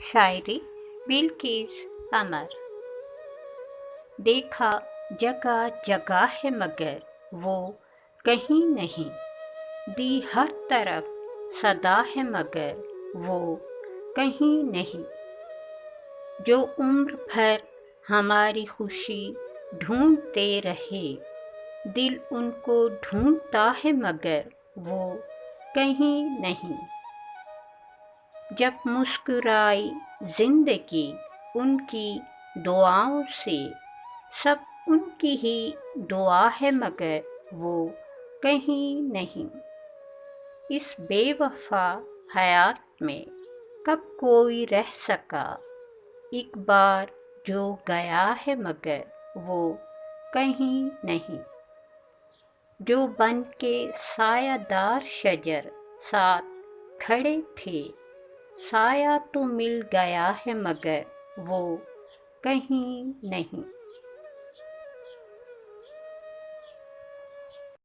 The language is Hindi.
शायरी बिल्किस अमर। देखा जगह जगह है मगर वो कहीं नहीं, दी हर तरफ सदा है मगर वो कहीं नहीं। जो उम्र भर हमारी खुशी ढूंढते रहे, दिल उनको ढूंढता है मगर वो कहीं नहीं। जब मुस्कुराई जिंदगी उनकी दुआओं से, सब उनकी ही दुआ है मगर वो कहीं नहीं। इस बेवफा हयात में कब कोई रह सका, एक बार जो गया है मगर वो कहीं नहीं। जो बन के सायादार शजर साथ खड़े थे, साया तो मिल गया है मगर वो कहीं नहीं।